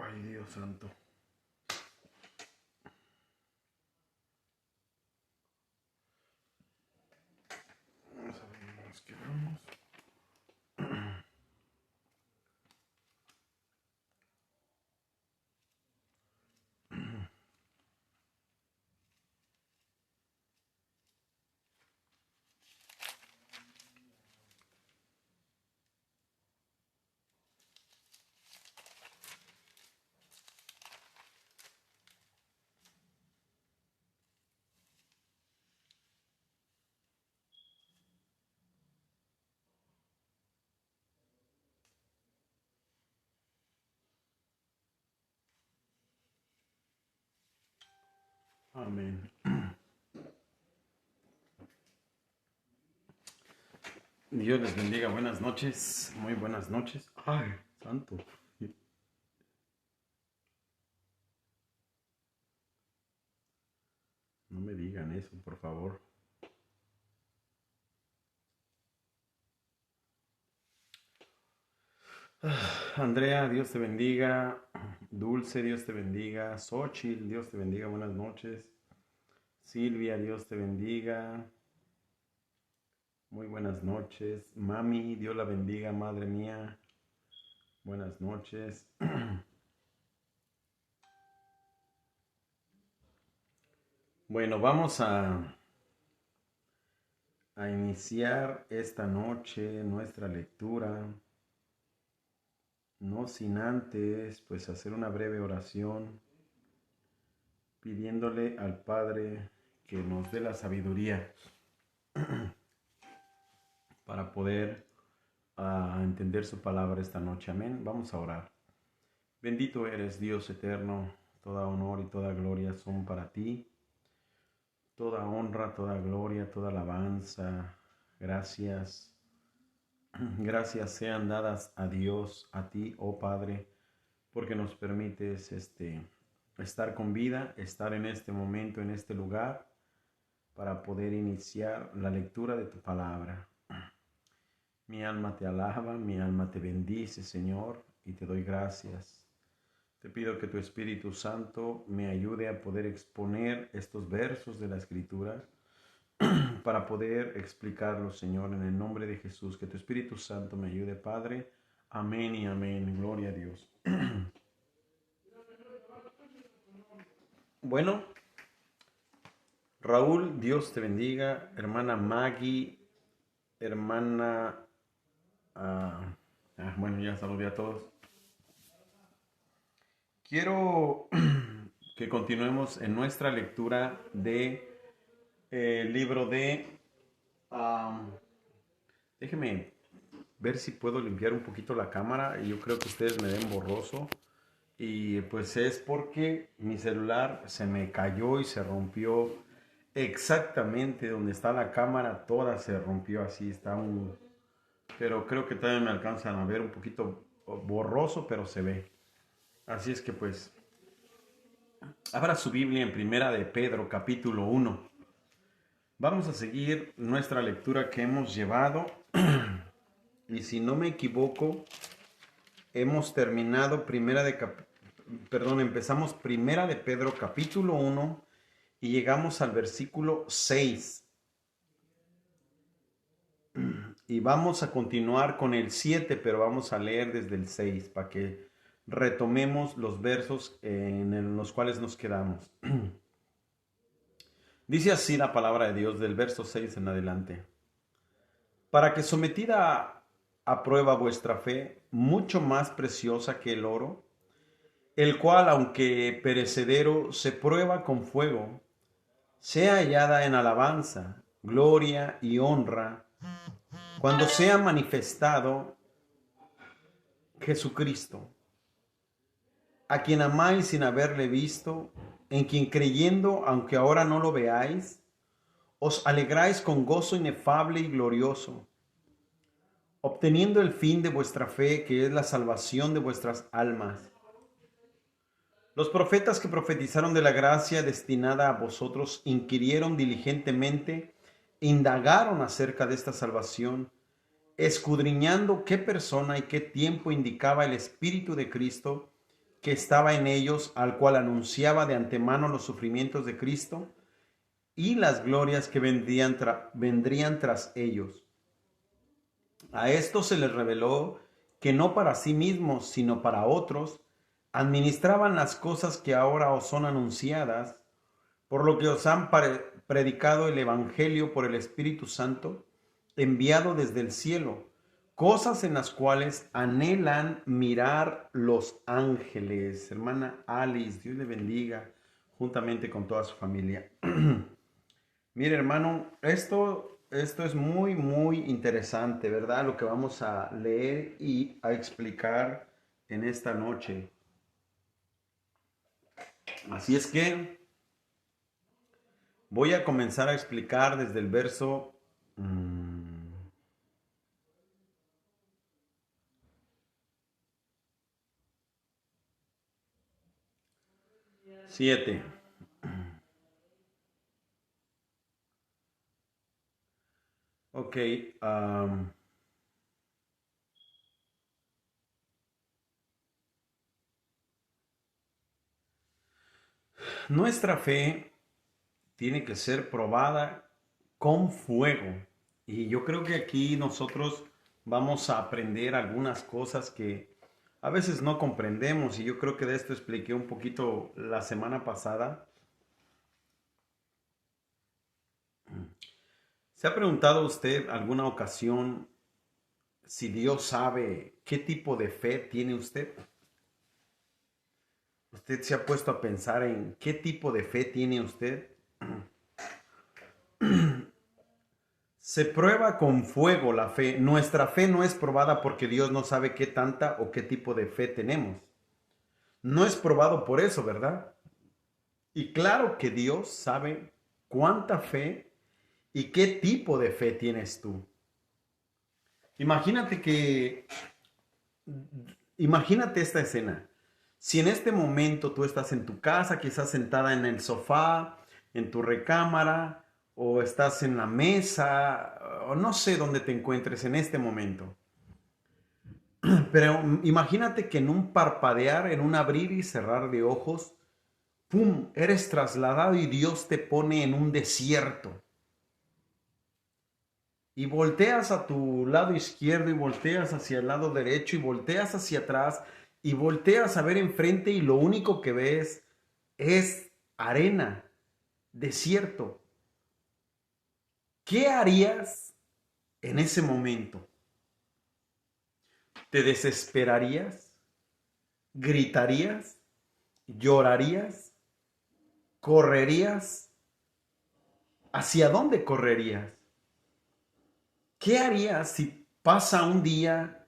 Ay, Dios santo. Vamos a ver, nos quedamos. Amén. Dios les bendiga. Buenas noches. Muy buenas noches. Ay, santo. No me digan eso, por favor. Andrea, Dios te bendiga. Dulce, Dios te bendiga. Xochitl, Dios te bendiga. Buenas noches. Silvia, Dios te bendiga. Muy buenas noches. Mami, Dios la bendiga, madre mía. Buenas noches. Bueno, vamos a iniciar esta noche nuestra lectura, no sin antes pues hacer una breve oración pidiéndole al Padre que nos dé la sabiduría para poder entender su palabra esta noche. Amén. Vamos a orar. Bendito eres, Dios eterno, toda honor y toda gloria son para ti. Toda honra, toda gloria, toda alabanza, gracias. Gracias sean dadas a Dios, a ti, oh Padre, porque nos permites estar con vida, estar en este momento, en este lugar, para poder iniciar la lectura de tu palabra. Mi alma te alaba, mi alma te bendice, Señor, y te doy gracias. Te pido que tu Espíritu Santo me ayude a poder exponer estos versos de la Escritura para poder explicarlos, Señor, en el nombre de Jesús. Que tu Espíritu Santo me ayude, Padre. Amén y amén. Gloria a Dios. Bueno, Raúl, Dios te bendiga. Hermana Maggie, hermana... bueno, ya saludé a todos. Quiero que continuemos en nuestra lectura de libro de... déjeme ver si puedo limpiar un poquito la cámara. Yo creo que ustedes me ven borroso. Y pues es porque mi celular se me cayó y se rompió exactamente donde está la cámara. Toda se rompió así. Pero creo que todavía me alcanzan a ver un poquito borroso, pero se ve. Así es que pues, abra su Biblia en Primera de Pedro, capítulo 1. Vamos a seguir nuestra lectura que hemos llevado. Y si no me equivoco, hemos terminado empezamos Primera de Pedro, capítulo 1, y llegamos al versículo 6. Y vamos a continuar con el 7, pero vamos a leer desde el 6 para que retomemos los versos en los cuales nos quedamos. Dice así la palabra de Dios del verso 6 en adelante. Para que sometida a prueba vuestra fe, mucho más preciosa que el oro, el cual, aunque perecedero, se prueba con fuego, sea hallada en alabanza, gloria y honra, cuando sea manifestado Jesucristo, a quien amáis sin haberle visto, en quien creyendo, aunque ahora no lo veáis, os alegráis con gozo inefable y glorioso, obteniendo el fin de vuestra fe, que es la salvación de vuestras almas. Los profetas que profetizaron de la gracia destinada a vosotros inquirieron diligentemente, indagaron acerca de esta salvación, escudriñando qué persona y qué tiempo indicaba el Espíritu de Cristo que estaba en ellos, al cual anunciaba de antemano los sufrimientos de Cristo y las glorias que vendrían tras ellos. A esto se les reveló que no para sí mismos, sino para otros, administraban las cosas que ahora os son anunciadas, por lo que os han predicado el Evangelio por el Espíritu Santo, enviado desde el cielo, cosas en las cuales anhelan mirar los ángeles. Hermana Alice, Dios le bendiga, juntamente con toda su familia. Mire, hermano, esto es muy, muy interesante, ¿verdad? Lo que vamos a leer y a explicar en esta noche. Así es que voy a comenzar a explicar desde el verso 7. Ok. Nuestra fe tiene que ser probada con fuego. Y yo creo que aquí nosotros vamos a aprender algunas cosas que a veces no comprendemos. Y yo creo que de esto expliqué un poquito la semana pasada. ¿Se ha preguntado usted alguna ocasión si Dios sabe qué tipo de fe tiene usted? ¿Usted se ha puesto a pensar en qué tipo de fe tiene usted? Se prueba con fuego la fe. Nuestra fe no es probada porque Dios no sabe qué tanta o qué tipo de fe tenemos. No es probado por eso, ¿verdad? Y claro que Dios sabe cuánta fe y qué tipo de fe tienes tú. Imagínate esta escena. Si en este momento tú estás en tu casa, quizás sentada en el sofá, en tu recámara, o estás en la mesa, o no sé dónde te encuentres en este momento. Pero imagínate que en un parpadear, en un abrir y cerrar de ojos, ¡pum!, eres trasladado y Dios te pone en un desierto. Y volteas a tu lado izquierdo y volteas hacia el lado derecho y volteas hacia atrás y volteas a ver enfrente y lo único que ves es arena, desierto. ¿Qué harías en ese momento? ¿Te desesperarías? ¿Gritarías? ¿Llorarías? ¿Correrías? ¿Hacia dónde correrías? ¿Qué harías si pasa un día,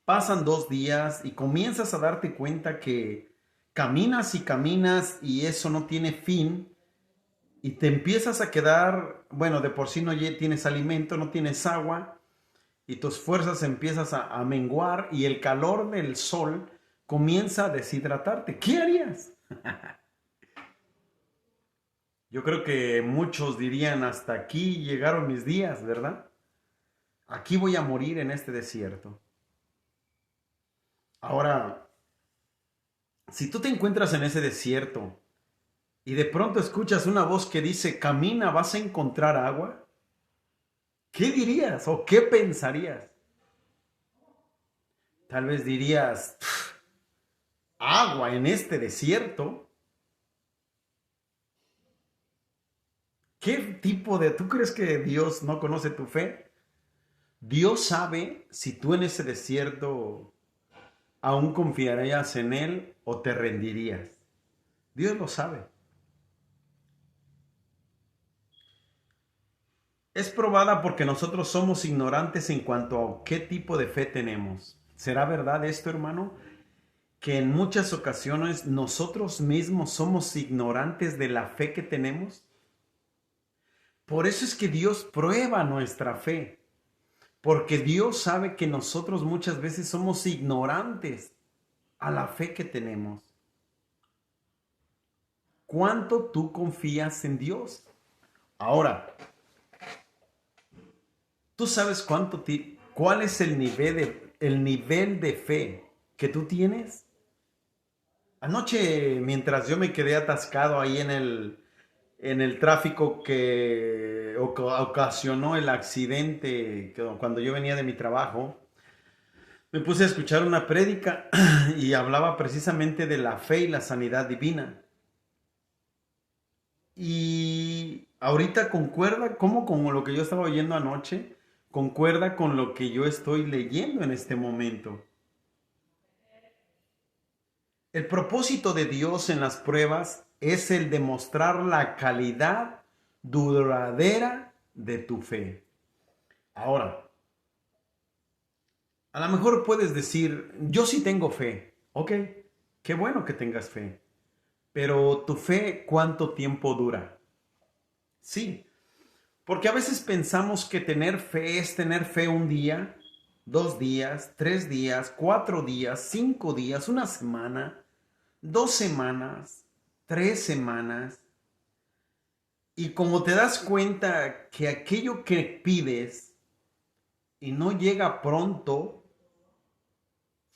pasan 2 días y comienzas a darte cuenta que caminas y eso no tiene fin y te empiezas a quedar, bueno, de por sí no tienes alimento, no tienes agua y tus fuerzas empiezas a menguar y el calor del sol comienza a deshidratarte? ¿Qué harías? Yo creo que muchos dirían, hasta aquí llegaron mis días, ¿verdad? Aquí voy a morir en este desierto. Ahora, si tú te encuentras en ese desierto y de pronto escuchas una voz que dice, camina, vas a encontrar agua, ¿qué dirías o qué pensarías? Tal vez dirías, agua en este desierto. ¿Qué tipo de... ¿Tú crees que Dios no conoce tu fe? Dios sabe si tú en ese desierto aún confiarías en Él o te rendirías. Dios lo sabe. Es probada porque nosotros somos ignorantes en cuanto a qué tipo de fe tenemos. ¿Será verdad esto, hermano? Que en muchas ocasiones nosotros mismos somos ignorantes de la fe que tenemos. Por eso es que Dios prueba nuestra fe. Porque Dios sabe que nosotros muchas veces somos ignorantes a la fe que tenemos. ¿Cuánto tú confías en Dios? Ahora, ¿tú sabes cuál es el nivel de fe que tú tienes? Anoche, mientras yo me quedé atascado ahí en el tráfico que ocasionó el accidente cuando yo venía de mi trabajo, me puse a escuchar una prédica y hablaba precisamente de la fe y la sanidad divina. Y ahorita concuerda, como con lo que yo estaba oyendo anoche, concuerda con lo que yo estoy leyendo en este momento. El propósito de Dios en las pruebas es el demostrar la calidad duradera de tu fe. Ahora, a lo mejor puedes decir, yo sí tengo fe. Ok, qué bueno que tengas fe. Pero tu fe, ¿cuánto tiempo dura? Sí, porque a veces pensamos que tener fe es tener fe un día, 2 días, 3 días, 4 días, 5 días, una semana, 2 semanas, 3 semanas. Y como te das cuenta que aquello que pides y no llega pronto,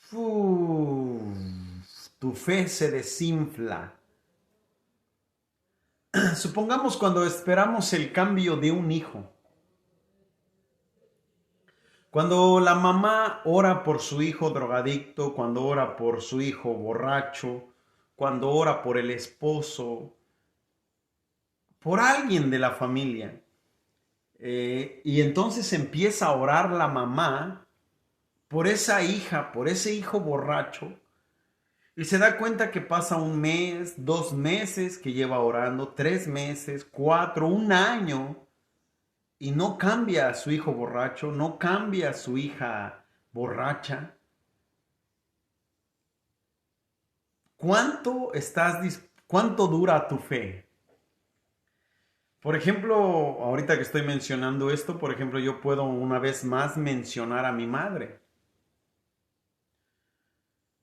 tu fe se desinfla. Supongamos cuando esperamos el cambio de un hijo. Cuando la mamá ora por su hijo drogadicto, cuando ora por su hijo borracho, cuando ora por el esposo, por alguien de la familia, y entonces empieza a orar la mamá por esa hija, por ese hijo borracho, y se da cuenta que pasa 1 mes, 2 meses que lleva orando, 3 meses, 4, un año, y no cambia a su hijo borracho, no cambia a su hija borracha. ¿Cuánto dura tu fe? Por ejemplo, ahorita que estoy mencionando esto, por ejemplo, yo puedo una vez más mencionar a mi madre.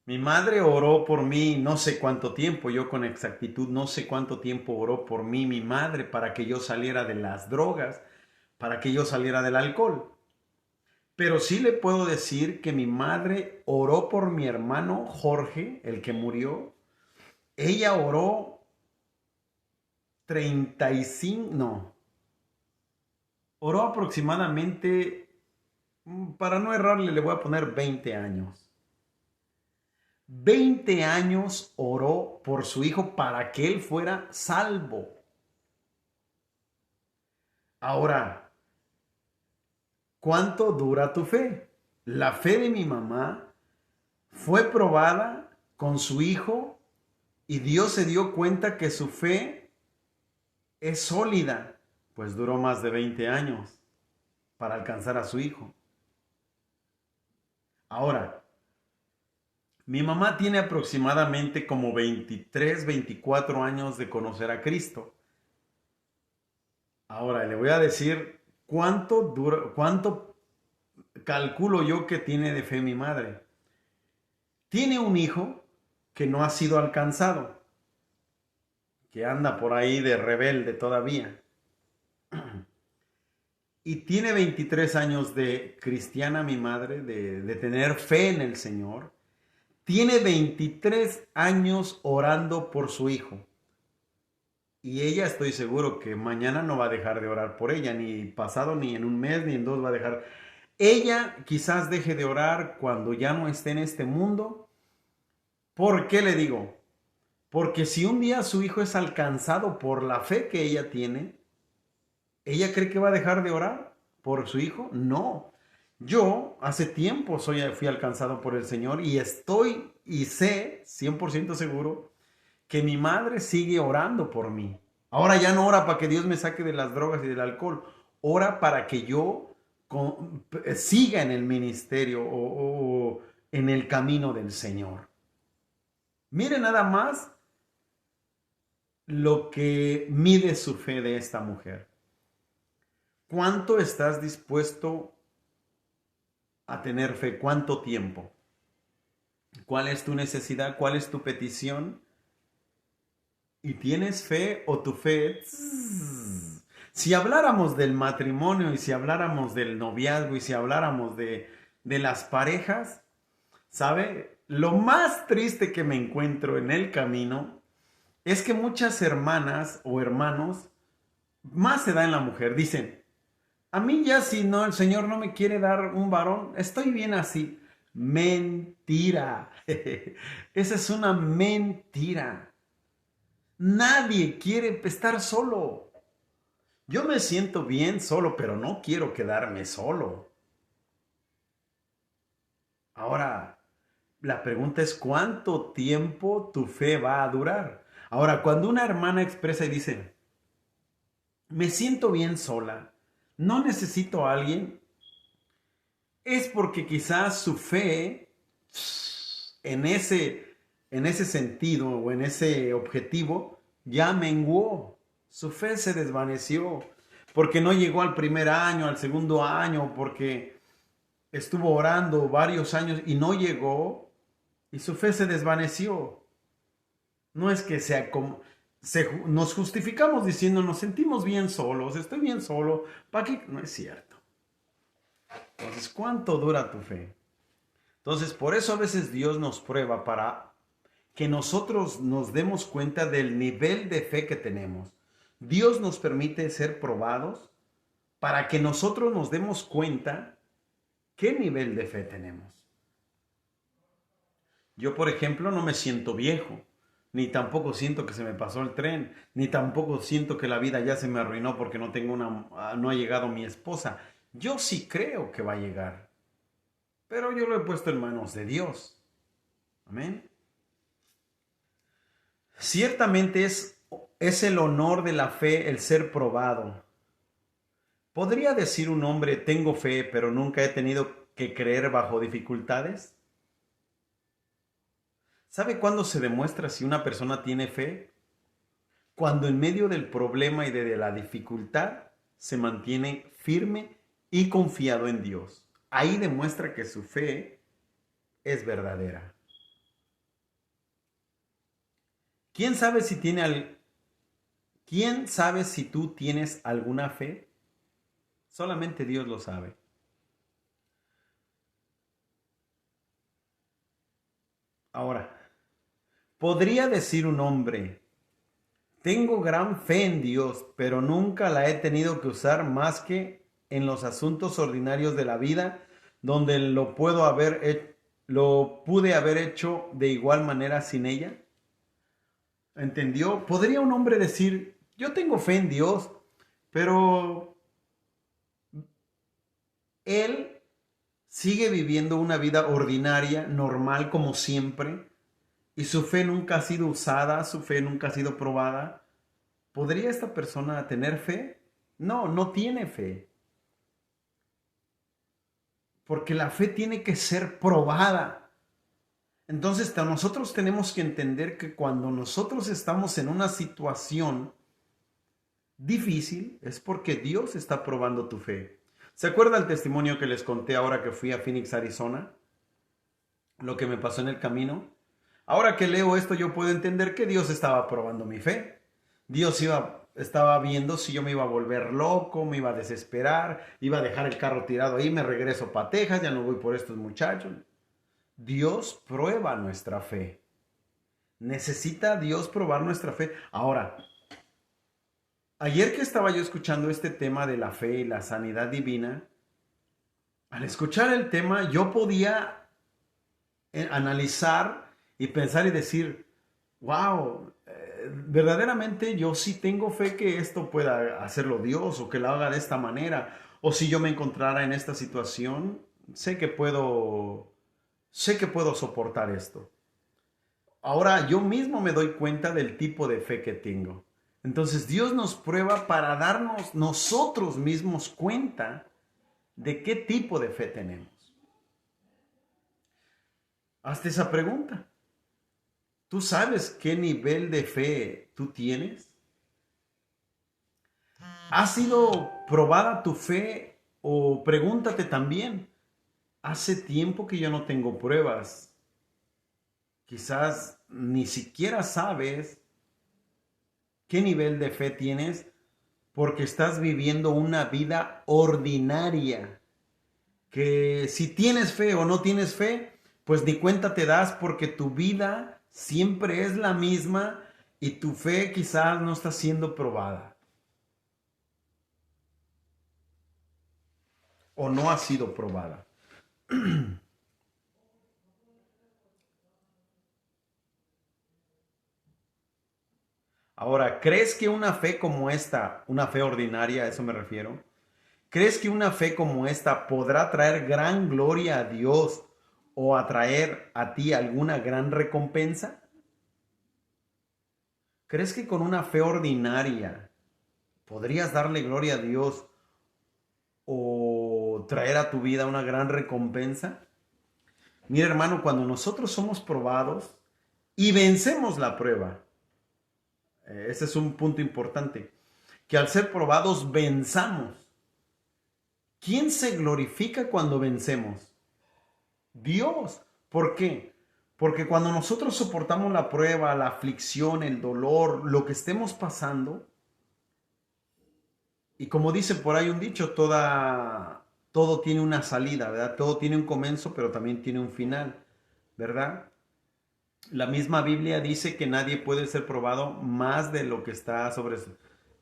Mi madre oró por mí no sé cuánto tiempo, yo con exactitud no sé cuánto tiempo oró por mí mi madre para que yo saliera de las drogas, para que yo saliera del alcohol. Pero sí le puedo decir que mi madre oró por mi hermano Jorge, el que murió. Ella oró 35, no, oró aproximadamente, para no errarle, le voy a poner 20 años. 20 años oró por su hijo para que él fuera salvo. Ahora, ¿cuánto dura tu fe? La fe de mi mamá fue probada con su hijo y Dios se dio cuenta que su fe es sólida, pues duró más de 20 años para alcanzar a su hijo. Ahora, mi mamá tiene aproximadamente como 23, 24 años de conocer a Cristo. Ahora, le voy a decir cuánto calculo yo que tiene de fe mi madre. Tiene un hijo que no ha sido alcanzado, que anda por ahí de rebelde todavía. Y tiene 23 años de cristiana mi madre, de tener fe en el Señor. Tiene 23 años orando por su hijo. Y ella estoy seguro que mañana no va a dejar de orar por ella, ni pasado, ni en 1 mes, ni en 2 va a dejar. Ella quizás deje de orar cuando ya no esté en este mundo. ¿Por qué le digo? Porque si un día su hijo es alcanzado por la fe que ella tiene, ¿ella cree que va a dejar de orar por su hijo? No. Yo hace tiempo fui alcanzado por el Señor y estoy y sé 100% seguro que mi madre sigue orando por mí. Ahora ya no ora para que Dios me saque de las drogas y del alcohol. Ora para que yo siga en el ministerio o en el camino del Señor. Mire nada más lo que mide su fe de esta mujer. ¿Cuánto estás dispuesto a tener fe? ¿Cuánto tiempo? ¿Cuál es tu necesidad? ¿Cuál es tu petición? ¿Y tienes fe o tu fe? Si habláramos del matrimonio y si habláramos del noviazgo y si habláramos de las parejas, ¿Sabe? Lo más triste que me encuentro en el camino es que muchas hermanas o hermanos, más se da en la mujer, dicen, a mí ya si no, el Señor no me quiere dar un varón, estoy bien así. Mentira. Esa es una mentira. Nadie quiere estar solo. Yo me siento bien solo, pero no quiero quedarme solo. Ahora, la pregunta es, ¿cuánto tiempo tu fe va a durar? Ahora, cuando una hermana expresa y dice, me siento bien sola, no necesito a alguien, es porque quizás su fe en ese sentido o en ese objetivo ya menguó. Su fe se desvaneció porque no llegó al primer año, al segundo año, porque estuvo orando varios años y no llegó y su fe se desvaneció. No es que sea como... nos justificamos diciendo nos sentimos bien solos, estoy bien solo, ¿para qué? No es cierto. Entonces, ¿cuánto dura tu fe? Entonces, por eso a veces Dios nos prueba para que nosotros nos demos cuenta del nivel de fe que tenemos. Dios nos permite ser probados para que nosotros nos demos cuenta qué nivel de fe tenemos. Yo, por ejemplo, no me siento viejo, ni tampoco siento que se me pasó el tren, ni tampoco siento que la vida ya se me arruinó porque no ha llegado mi esposa. Yo sí creo que va a llegar, pero yo lo he puesto en manos de Dios. Amén. Ciertamente es el honor de la fe el ser probado. ¿Podría decir un hombre, tengo fe, pero nunca he tenido que creer bajo dificultades? ¿Sabe cuándo se demuestra si una persona tiene fe? Cuando en medio del problema y de la dificultad se mantiene firme y confiado en Dios. Ahí demuestra que su fe es verdadera. ¿Quién sabe si tú tienes alguna fe? Solamente Dios lo sabe. Ahora, podría decir un hombre, tengo gran fe en Dios, pero nunca la he tenido que usar más que en los asuntos ordinarios de la vida, donde lo pude haber hecho de igual manera sin ella. ¿Entendió? ¿Podría un hombre decir, yo tengo fe en Dios, pero él sigue viviendo una vida ordinaria, normal, como siempre, y su fe nunca ha sido usada, su fe nunca ha sido probada? ¿Podría esta persona tener fe? No, no tiene fe. Porque la fe tiene que ser probada. Entonces nosotros tenemos que entender que cuando nosotros estamos en una situación difícil es porque Dios está probando tu fe. ¿Se acuerda el testimonio que les conté ahora que fui a Phoenix, Arizona? Lo que me pasó en el camino. Ahora que leo esto yo puedo entender que Dios estaba probando mi fe. Dios estaba viendo si yo me iba a volver loco, me iba a desesperar, iba a dejar el carro tirado ahí, me regreso para Texas, ya no voy por estos muchachos. Dios prueba nuestra fe. Necesita Dios probar nuestra fe. Ahora, ayer que estaba yo escuchando este tema de la fe y la sanidad divina, al escuchar el tema yo podía analizar y pensar y decir, wow, verdaderamente yo sí tengo fe que esto pueda hacerlo Dios o que lo haga de esta manera. O si yo me encontrara en esta situación, sé que puedo soportar esto. Ahora yo mismo me doy cuenta del tipo de fe que tengo. Entonces Dios nos prueba para darnos nosotros mismos cuenta de qué tipo de fe tenemos. Hazte esa pregunta. ¿Tú sabes qué nivel de fe tú tienes? ¿Ha sido probada tu fe? O pregúntate también, hace tiempo que yo no tengo pruebas. Quizás ni siquiera sabes qué nivel de fe tienes porque estás viviendo una vida ordinaria. Que si tienes fe o no tienes fe, pues ni cuenta te das porque tu vida siempre es la misma y tu fe quizás no está siendo probada o no ha sido probada. Ahora, ¿crees que una fe como esta, una fe ordinaria, a eso me refiero? ¿Crees que una fe como esta podrá traer gran gloria a Dios o atraer a ti alguna gran recompensa? ¿Crees que con una fe ordinaria podrías darle gloria a Dios o traer a tu vida una gran recompensa? Mira, hermano, cuando nosotros somos probados y vencemos la prueba, ese es un punto importante, que al ser probados venzamos. ¿Quién se glorifica cuando vencemos? Dios. ¿Por qué? Porque cuando nosotros soportamos la prueba, la aflicción, el dolor, lo que estemos pasando, y como dice por ahí un dicho, todo tiene una salida, ¿verdad? Todo tiene un comienzo, pero también tiene un final, ¿verdad? La misma Biblia dice que nadie puede ser probado más de lo que está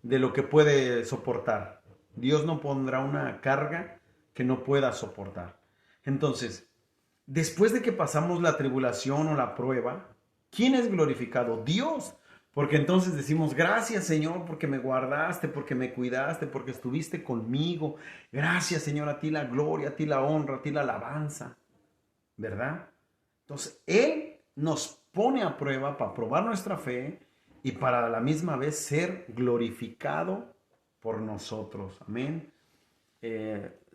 de lo que puede soportar. Dios no pondrá una carga que no pueda soportar. Entonces, después de que pasamos la tribulación o la prueba, ¿quién es glorificado? Dios. Porque entonces decimos, gracias Señor, porque me guardaste, porque me cuidaste, porque estuviste conmigo. Gracias Señor, a ti la gloria, a ti la honra, a ti la alabanza. ¿Verdad? Entonces, Él nos pone a prueba para probar nuestra fe y para a la misma vez ser glorificado por nosotros. Amén.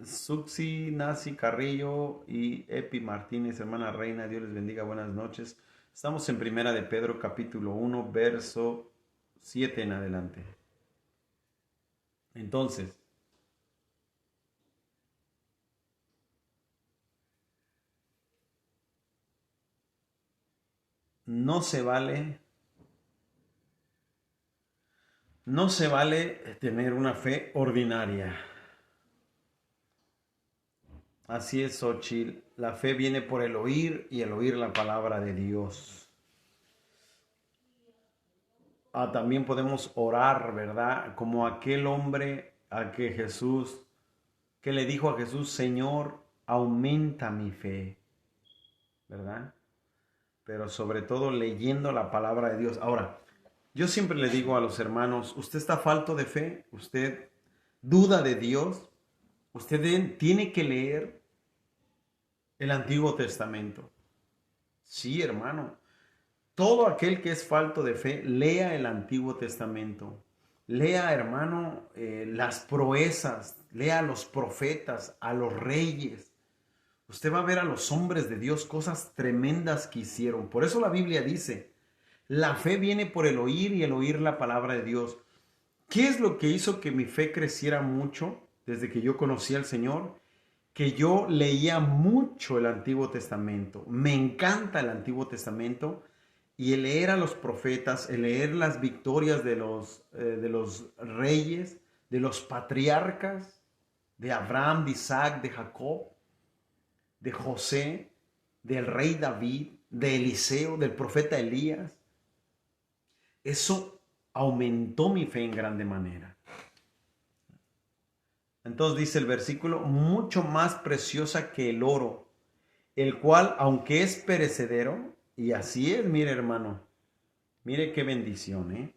Suxi, Nasi Carrillo y Epi Martínez, hermana Reina, Dios les bendiga, buenas noches. Estamos en Primera de Pedro, capítulo 1, verso 7 en adelante. Entonces, no se vale tener una fe ordinaria. Así es, Xochitl. La fe viene por el oír y el oír la palabra de Dios. También podemos orar, ¿verdad? Como aquel hombre que le dijo a Jesús, Señor, aumenta mi fe, ¿verdad? Pero sobre todo leyendo la palabra de Dios. Ahora, yo siempre le digo a los hermanos, usted está falto de fe, usted duda de Dios, usted tiene que leer el Antiguo Testamento. Sí, hermano. Todo aquel que es falto de fe, lea el Antiguo Testamento. Lea, hermano, las proezas, lea a los profetas, a los reyes. Usted va a ver a los hombres de Dios cosas tremendas que hicieron. Por eso la Biblia dice, la fe viene por el oír y el oír la palabra de Dios. ¿Qué es lo que hizo que mi fe creciera mucho desde que yo conocí al Señor? Que yo leía mucho el Antiguo Testamento. Me encanta el Antiguo Testamento. Y el leer a los profetas, el leer las victorias de los reyes, de los patriarcas, de Abraham, de Isaac, de Jacob, de José, del rey David, de Eliseo, del profeta Elías. Eso aumentó mi fe en grande manera. Entonces dice el versículo, mucho más preciosa que el oro, el cual, aunque es perecedero, y así es, mire hermano, mire qué bendición, ¿eh?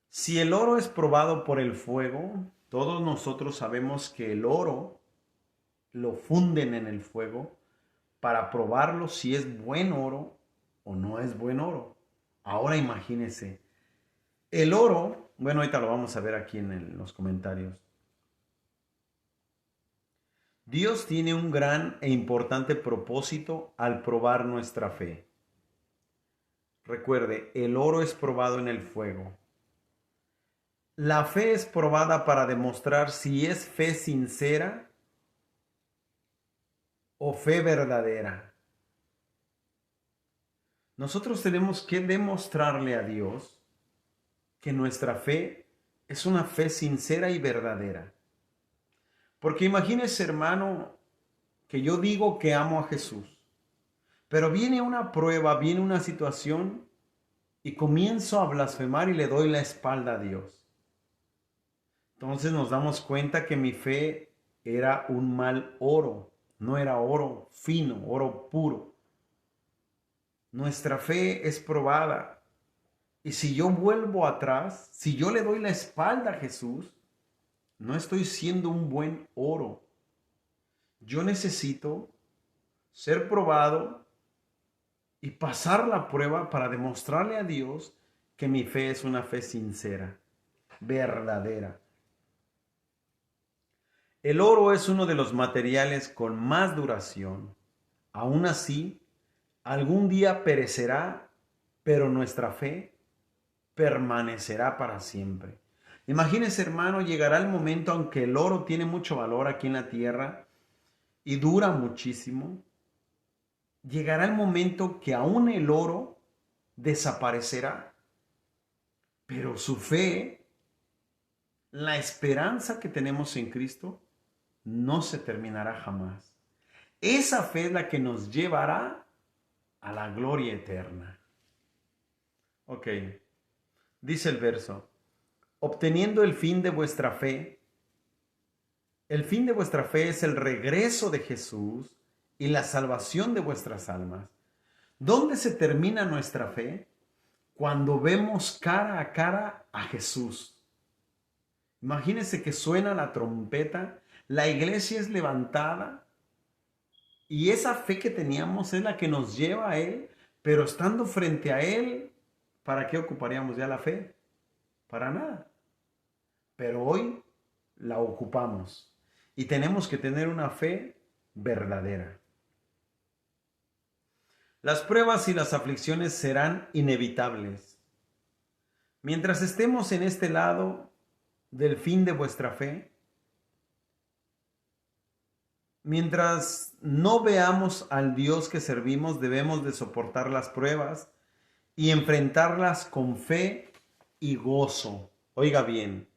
Si el oro es probado por el fuego, todos nosotros sabemos que el oro lo funden en el fuego para probarlo si es buen oro o no es buen oro. Ahora imagínese, el oro, bueno, ahorita lo vamos a ver aquí en los comentarios. Dios tiene un gran e importante propósito al probar nuestra fe. Recuerde, el oro es probado en el fuego. La fe es probada para demostrar si es fe sincera o fe verdadera. Nosotros tenemos que demostrarle a Dios que nuestra fe es una fe sincera y verdadera. Porque imagínese, hermano, que yo digo que amo a Jesús. Pero viene una prueba, viene una situación y comienzo a blasfemar y le doy la espalda a Dios. Entonces nos damos cuenta que mi fe era un mal oro, no era oro fino, oro puro. Nuestra fe es probada. Y si yo vuelvo atrás, si yo le doy la espalda a Jesús, no estoy siendo un buen oro. Yo necesito ser probado y pasar la prueba para demostrarle a Dios que mi fe es una fe sincera, verdadera. El oro es uno de los materiales con más duración. Aún así, algún día perecerá, pero nuestra fe permanecerá para siempre. Imagínese, hermano, llegará el momento, aunque el oro tiene mucho valor aquí en la tierra y dura muchísimo, llegará el momento que aún el oro desaparecerá, pero su fe, la esperanza que tenemos en Cristo, no se terminará jamás. Esa fe es la que nos llevará a la gloria eterna. Ok, dice el verso, obteniendo el fin de vuestra fe. El fin de vuestra fe es el regreso de Jesús y la salvación de vuestras almas. ¿Dónde se termina nuestra fe? Cuando vemos cara a cara a Jesús. Imagínense que suena la trompeta, la iglesia es levantada y esa fe que teníamos es la que nos lleva a Él, pero estando frente a Él, ¿para qué ocuparíamos ya la fe? Para nada. Pero hoy la ocupamos y tenemos que tener una fe verdadera. Las pruebas y las aflicciones serán inevitables. Mientras estemos en este lado del fin de vuestra fe, mientras no veamos al Dios que servimos, debemos de soportar las pruebas y enfrentarlas con fe y gozo. Oiga bien,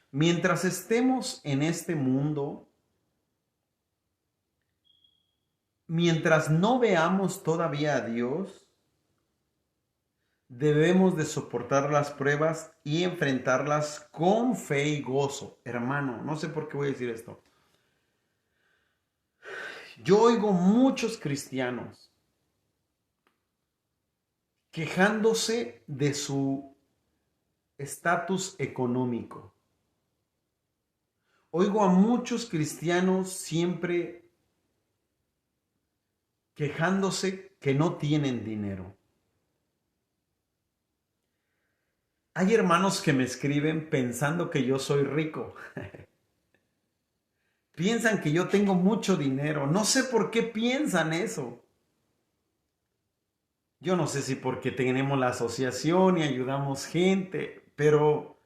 mientras estemos en este mundo, mientras no veamos todavía a Dios, debemos de soportar las pruebas y enfrentarlas con fe y gozo. Hermano, no sé por qué voy a decir esto. Yo oigo muchos cristianos quejándose de su estatus económico. Oigo a muchos cristianos siempre quejándose que no tienen dinero. Hay hermanos que me escriben pensando que yo soy rico. Piensan que yo tengo mucho dinero. No sé por qué piensan eso. Yo no sé si porque tenemos la asociación y ayudamos gente, pero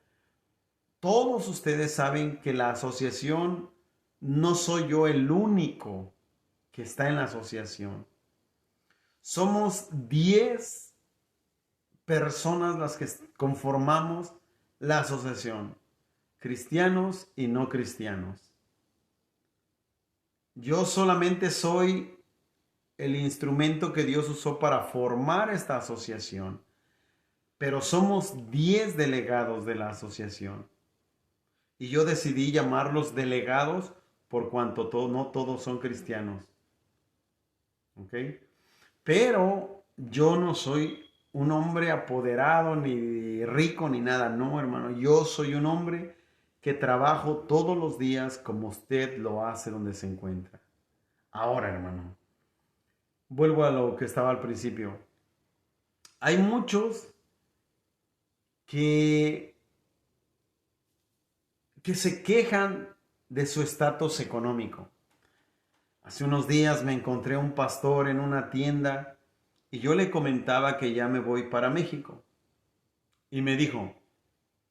todos ustedes saben que la asociación no soy yo el único que está en la asociación. Somos 10 personas las que conformamos la asociación, cristianos y no cristianos. Yo solamente soy el instrumento que Dios usó para formar esta asociación, pero somos 10 delegados de la asociación. Y yo decidí llamarlos delegados por cuanto no todos son cristianos. ¿Ok? Pero yo no soy un hombre apoderado, ni rico, ni nada. No, hermano. Yo soy un hombre que trabajo todos los días como usted lo hace donde se encuentra. Ahora, hermano, vuelvo a lo que estaba al principio. Hay muchos que se quejan de su estatus económico. Hace unos días me encontré a un pastor en una tienda y yo le comentaba que ya me voy para México. Y me dijo,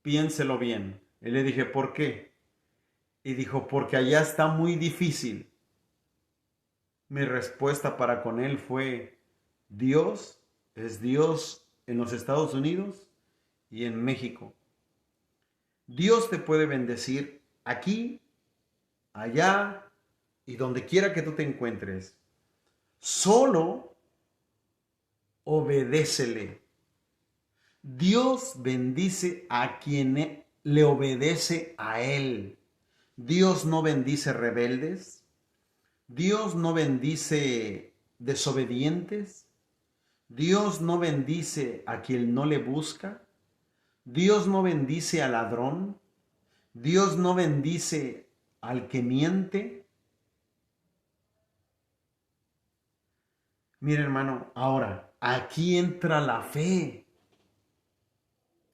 piénselo bien. Y le dije, ¿por qué? Y dijo, porque allá está muy difícil. Mi respuesta para con él fue, Dios es Dios en los Estados Unidos y en México. Dios te puede bendecir aquí, allá y donde quiera que tú te encuentres. Solo obedécele. Dios bendice a quien le obedece a Él. Dios no bendice rebeldes. Dios no bendice desobedientes. Dios no bendice a quien no le busca. Dios no bendice al ladrón. Dios no bendice al que miente. Mira, hermano, ahora, aquí entra la fe.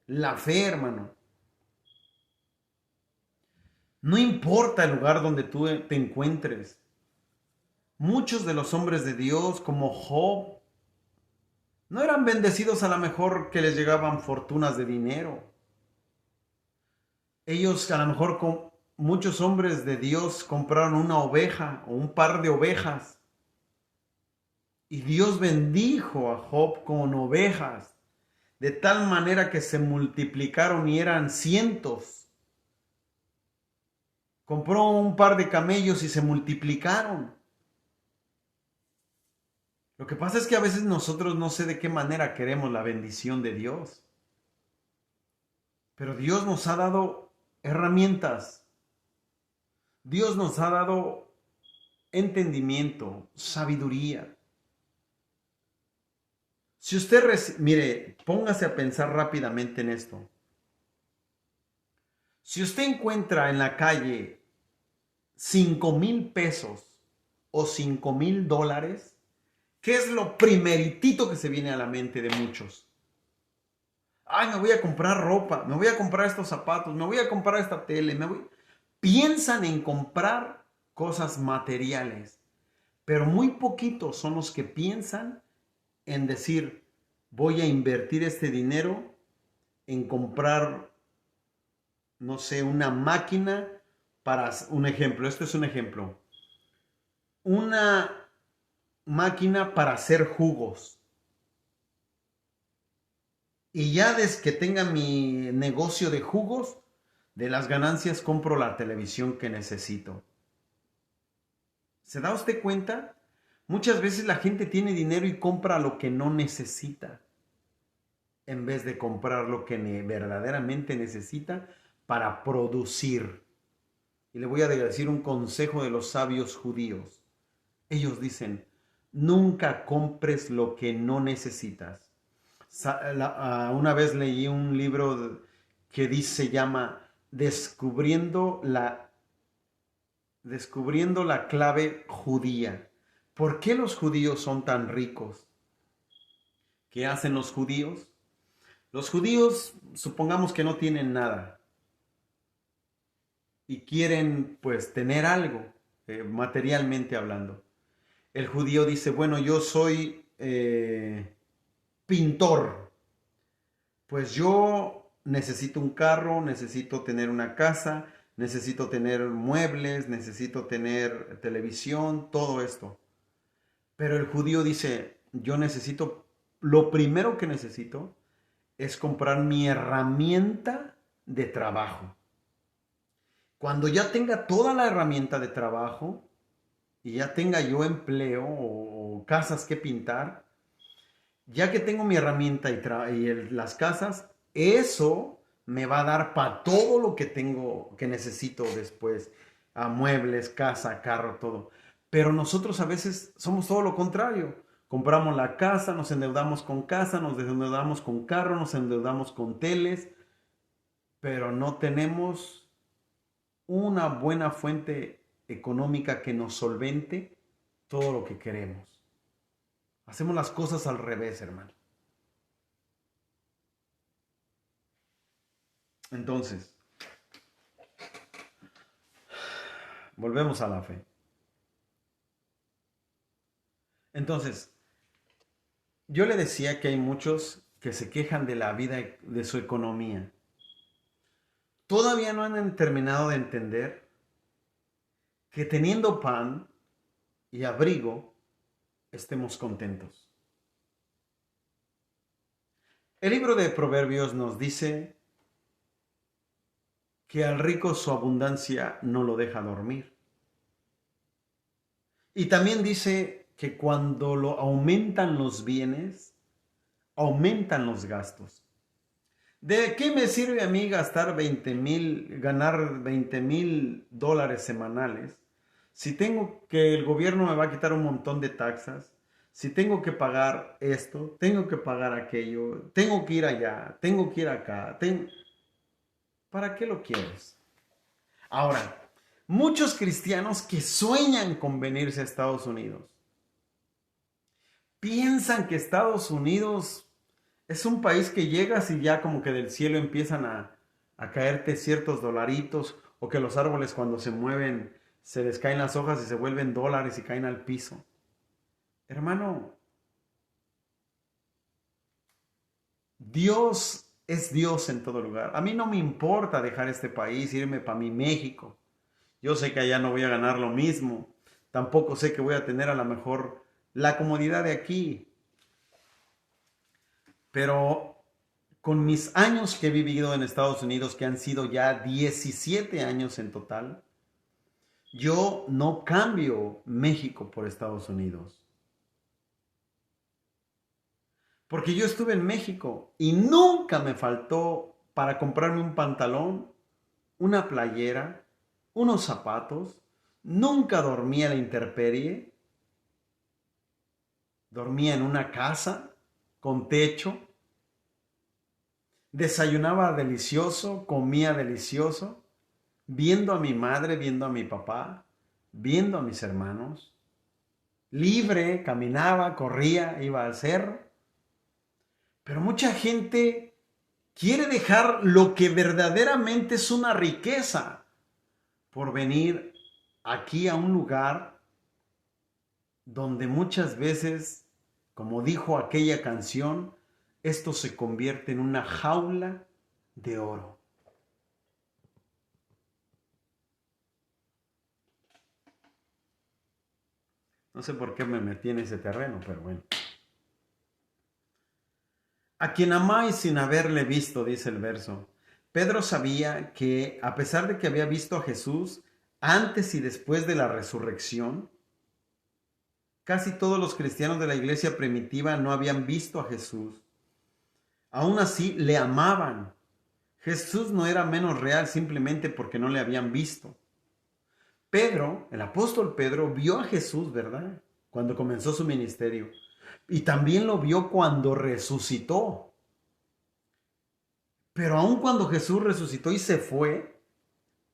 La fe, hermano. No importa el lugar donde tú te encuentres. Muchos de los hombres de Dios, como Job, no eran bendecidos a lo mejor que les llegaban fortunas de dinero. Ellos a lo mejor con muchos hombres de Dios compraron una oveja o un par de ovejas. Y Dios bendijo a Job con ovejas, de tal manera que se multiplicaron y eran cientos. Compró un par de camellos y se multiplicaron. Lo que pasa es que a veces nosotros no sé de qué manera queremos la bendición de Dios. Pero Dios nos ha dado herramientas. Dios nos ha dado entendimiento, sabiduría. Si usted, mire, póngase a pensar rápidamente en esto. Si usted encuentra en la calle 5,000 pesos o 5,000 dólares, ¿qué es lo primeritito que se viene a la mente de muchos? Ay, me voy a comprar ropa, me voy a comprar estos zapatos, me voy a comprar esta tele, Piensan en comprar cosas materiales, pero muy poquitos son los que piensan en decir, voy a invertir este dinero en comprar, no sé, una máquina para, un ejemplo, esto es un ejemplo, una máquina para hacer jugos. Y ya desde que tenga mi negocio de jugos, de las ganancias compro la televisión que necesito. ¿Se da usted cuenta? Muchas veces la gente tiene dinero y compra lo que no necesita, en vez de comprar lo que verdaderamente necesita para producir. Y le voy a decir un consejo de los sabios judíos. Ellos dicen, nunca compres lo que no necesitas. Una vez leí un libro que se llama Descubriendo la clave judía. ¿Por qué los judíos son tan ricos? ¿Qué hacen los judíos? Los judíos, supongamos que no tienen nada y quieren pues tener algo, materialmente hablando. El judío dice, bueno, yo soy pintor, pues yo necesito un carro, necesito tener una casa, necesito tener muebles, necesito tener televisión, todo esto. Pero el judío dice, lo primero que necesito es comprar mi herramienta de trabajo. Cuando ya tenga toda la herramienta de trabajo y ya tenga yo empleo o casas que pintar, ya que tengo mi herramienta y las casas, eso me va a dar para todo lo que necesito después. A muebles, casa, carro, todo. Pero nosotros a veces somos todo lo contrario. Compramos la casa, nos endeudamos con casa, nos endeudamos con carro, nos endeudamos con teles, pero no tenemos una buena fuente económica que nos solvente todo lo que queremos. Hacemos las cosas al revés, hermano. Entonces, volvemos a la fe. Entonces, yo le decía que hay muchos que se quejan de la vida, de su economía. Todavía no han terminado de entender que teniendo pan y abrigo, estemos contentos. El libro de Proverbios nos dice que al rico su abundancia no lo deja dormir. Y también dice que cuando lo aumentan los bienes, aumentan los gastos. ¿De qué me sirve a mí ganar $20,000 semanales si tengo que el gobierno me va a quitar un montón de taxas? Si tengo que pagar esto, tengo que pagar aquello, tengo que ir allá, tengo que ir acá. ¿Para qué lo quieres? Ahora, muchos cristianos que sueñan con venirse a Estados Unidos piensan que Estados Unidos es un país que llegas y ya como que del cielo empiezan a caerte ciertos dolaritos, o que los árboles cuando se mueven se les caen las hojas y se vuelven dólares y caen al piso. Hermano, Dios es Dios en todo lugar. A mí no me importa dejar este país, irme para mi México. Yo sé que allá no voy a ganar lo mismo. Tampoco sé que voy a tener a lo mejor la comodidad de aquí. Pero con mis años que he vivido en Estados Unidos, que han sido ya 17 años en total, yo no cambio México por Estados Unidos. Porque yo estuve en México y nunca me faltó para comprarme un pantalón, una playera, unos zapatos. Nunca dormía a la intemperie. Dormía en una casa con techo. Desayunaba delicioso, comía delicioso, viendo a mi madre, viendo a mi papá, viendo a mis hermanos. Libre, caminaba, corría, iba al cerro. Pero mucha gente quiere dejar lo que verdaderamente es una riqueza por venir aquí a un lugar donde muchas veces, como dijo aquella canción, esto se convierte en una jaula de oro. No sé por qué me metí en ese terreno, pero bueno. A quien amáis sin haberle visto, dice el verso. Pedro sabía que, a pesar de que había visto a Jesús antes y después de la resurrección, casi todos los cristianos de la iglesia primitiva no habían visto a Jesús. Aún así, le amaban. Jesús no era menos real simplemente porque no le habían visto. Pedro, el apóstol Pedro, vio a Jesús, ¿verdad? Cuando comenzó su ministerio. Y también lo vio cuando resucitó. Pero aun cuando Jesús resucitó y se fue,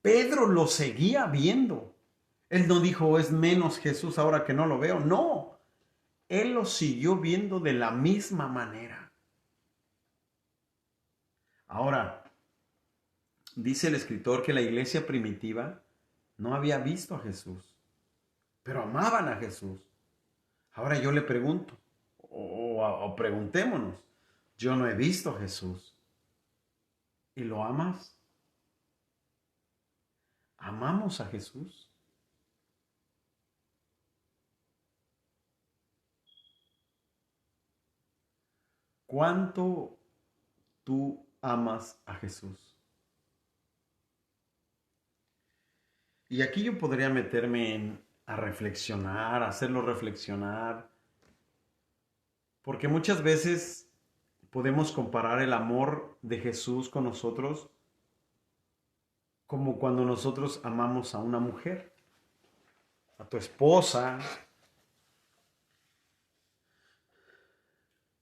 Pedro lo seguía viendo. Él no dijo, es menos Jesús ahora que no lo veo. No, él lo siguió viendo de la misma manera. Ahora, dice el escritor que la iglesia primitiva no había visto a Jesús, pero amaban a Jesús. Ahora yo le pregunto, o preguntémonos, yo no he visto a Jesús. ¿Y lo amas? ¿Amamos a Jesús? ¿Cuánto tú amas a Jesús? Y aquí yo podría meterme a reflexionar, a hacerlo reflexionar, porque muchas veces podemos comparar el amor de Jesús con nosotros como cuando nosotros amamos a una mujer, a tu esposa.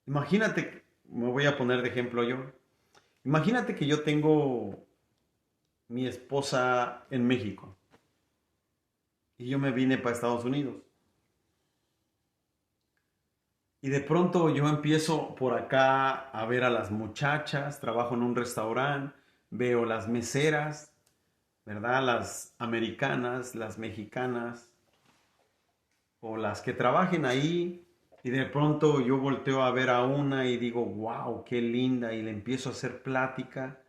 Imagínate, me voy a poner de ejemplo yo. Imagínate que yo tengo mi esposa en México y yo me vine para Estados Unidos. Y de pronto yo empiezo por acá a ver a las muchachas, trabajo en un restaurante, veo las meseras, ¿verdad? Las americanas, las mexicanas o las que trabajen ahí. Y de pronto yo volteo a ver a una y digo, wow, qué linda. Y le empiezo a hacer plática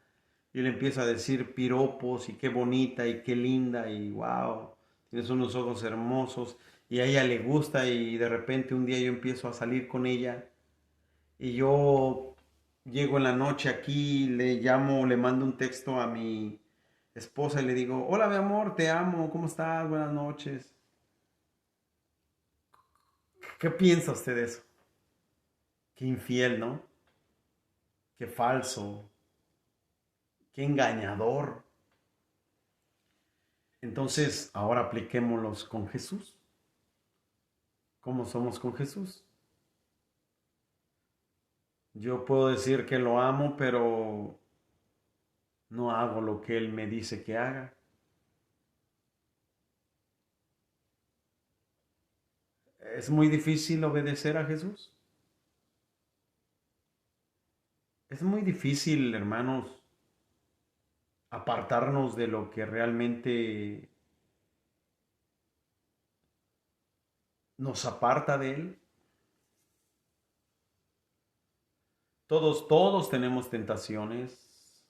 y le empiezo a decir piropos y qué bonita y qué linda y wow, tienes unos ojos hermosos. Y a ella le gusta y de repente un día yo empiezo a salir con ella y yo llego en la noche aquí, le llamo, le mando un texto a mi esposa y le digo, hola mi amor, te amo, ¿cómo estás? Buenas noches. ¿Qué piensa usted de eso? Qué infiel, ¿no? qué falso, qué engañador. Entonces, ahora apliquémoslos con Jesús. ¿Cómo somos con Jesús? Yo puedo decir que lo amo, pero no hago lo que Él me dice que haga. ¿Es muy difícil obedecer a Jesús? Es muy difícil, hermanos, apartarnos de lo que realmente nos aparta de Él. Todos tenemos tentaciones.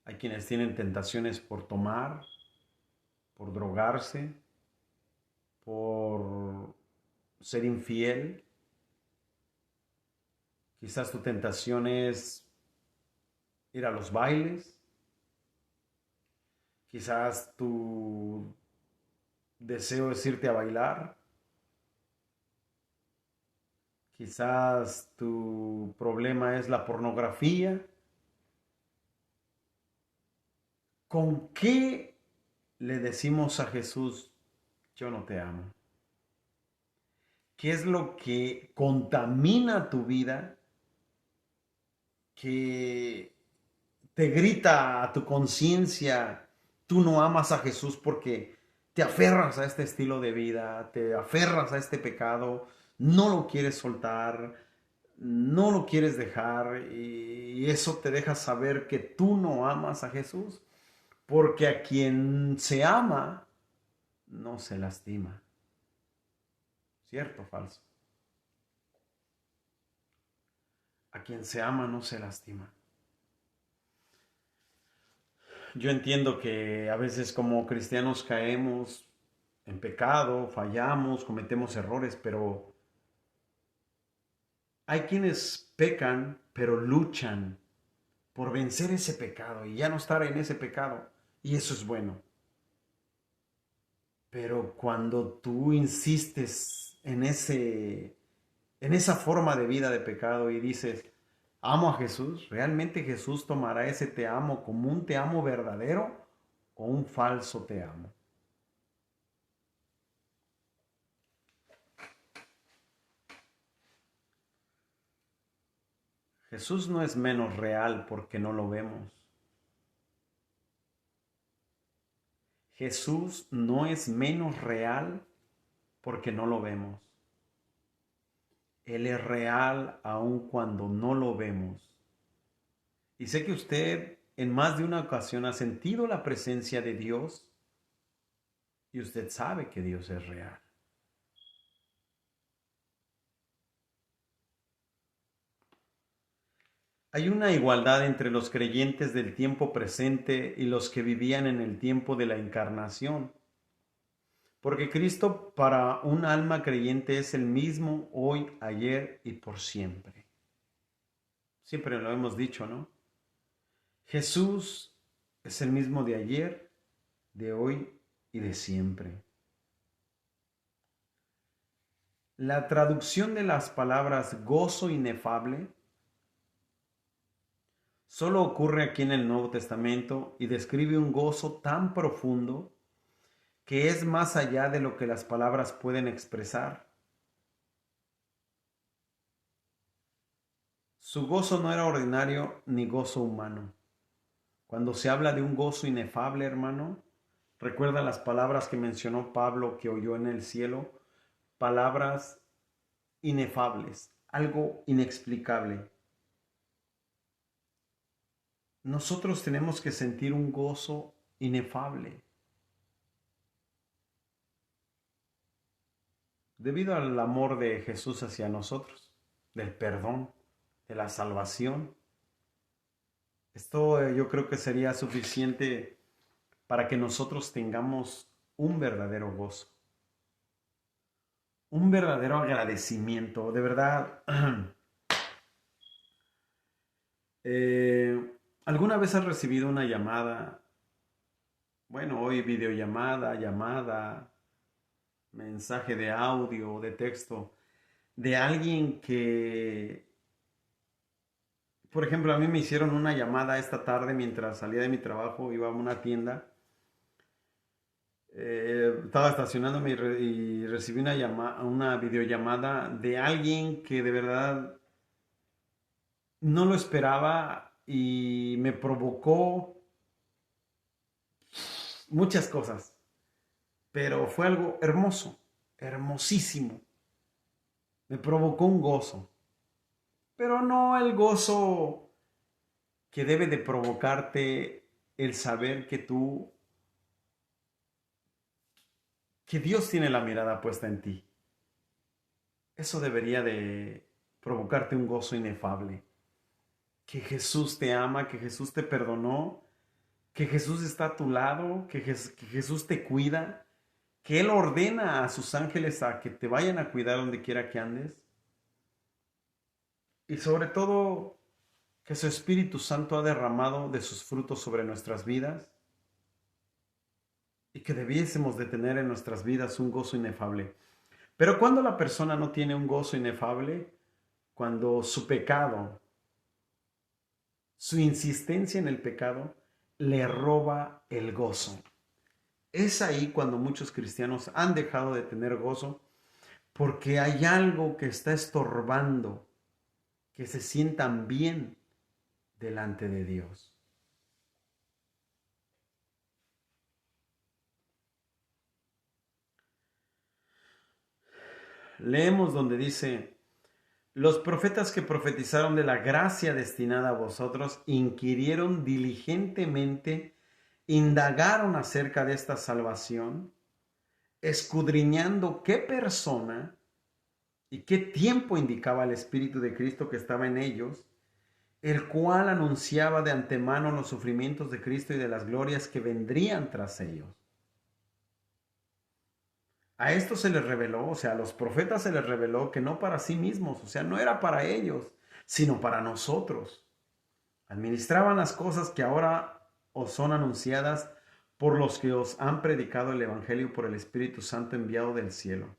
Hay quienes tienen tentaciones por tomar, por drogarse, por ser infiel. Quizás tu tentación es ir a los bailes. Quizás tu deseo es irte a bailar. Quizás tu problema es la pornografía. ¿Con qué le decimos a Jesús, yo no te amo? ¿Qué es lo que contamina tu vida? Que te grita a tu conciencia, tú no amas a Jesús porque te aferras a este estilo de vida, te aferras a este pecado, no lo quieres soltar, no lo quieres dejar y eso te deja saber que tú no amas a Jesús, porque a quien se ama no se lastima. ¿Cierto o falso? A quien se ama no se lastima. Yo entiendo que a veces como cristianos caemos en pecado, fallamos, cometemos errores, pero hay quienes pecan, pero luchan por vencer ese pecado y ya no estar en ese pecado. Y eso es bueno. Pero cuando tú insistes en esa forma de vida de pecado y dices, amo a Jesús, ¿realmente Jesús tomará ese te amo como un te amo verdadero o un falso te amo? Jesús no es menos real porque no lo vemos. Jesús no es menos real porque no lo vemos. Él es real aun cuando no lo vemos. Y sé que usted en más de una ocasión ha sentido la presencia de Dios y usted sabe que Dios es real. Hay una igualdad entre los creyentes del tiempo presente y los que vivían en el tiempo de la encarnación. Porque Cristo para un alma creyente es el mismo hoy, ayer y por siempre. Siempre lo hemos dicho, ¿no? Jesús es el mismo de ayer, de hoy y de siempre. La traducción de las palabras gozo inefable solo ocurre aquí en el Nuevo Testamento y describe un gozo tan profundo que es más allá de lo que las palabras pueden expresar. Su gozo no era ordinario ni gozo humano. Cuando se habla de un gozo inefable, hermano, recuerda las palabras que mencionó Pablo que oyó en el cielo, palabras inefables, algo inexplicable. Nosotros tenemos que sentir un gozo inefable debido al amor de Jesús hacia nosotros, del perdón, de la salvación. Esto yo creo que sería suficiente para que nosotros tengamos un verdadero gozo, un verdadero agradecimiento. De verdad, ¿alguna vez has recibido una llamada? Bueno, hoy videollamada, llamada, mensaje de audio o de texto de alguien Por ejemplo, a mí me hicieron una llamada esta tarde mientras salía de mi trabajo, iba a una tienda. Estaba estacionándome y recibí una videollamada de alguien que de verdad no lo esperaba y me provocó muchas cosas, pero fue algo hermoso, hermosísimo. Me provocó un gozo, pero no el gozo que debe de provocarte el saber que Dios tiene la mirada puesta en ti. Eso debería de provocarte un gozo inefable. Que Jesús te ama, que Jesús te perdonó, que Jesús está a tu lado, que Jesús te cuida, que Él ordena a sus ángeles a que te vayan a cuidar donde quiera que andes. Y sobre todo, que su Espíritu Santo ha derramado de sus frutos sobre nuestras vidas y que debiésemos de tener en nuestras vidas un gozo inefable. Pero cuando la persona no tiene un gozo inefable, cuando su pecado, su insistencia en el pecado, le roba el gozo. Es ahí cuando muchos cristianos han dejado de tener gozo porque hay algo que está estorbando que se sientan bien delante de Dios. Leemos donde dice: los profetas que profetizaron de la gracia destinada a vosotros inquirieron diligentemente, indagaron acerca de esta salvación, escudriñando qué persona y qué tiempo indicaba el Espíritu de Cristo que estaba en ellos, el cual anunciaba de antemano los sufrimientos de Cristo y de las glorias que vendrían tras ellos. A esto se les reveló, o sea, a los profetas se les reveló que no para sí mismos, o sea, no era para ellos, sino para nosotros. Administraban las cosas que ahora os son anunciadas por los que os han predicado el Evangelio por el Espíritu Santo enviado del cielo.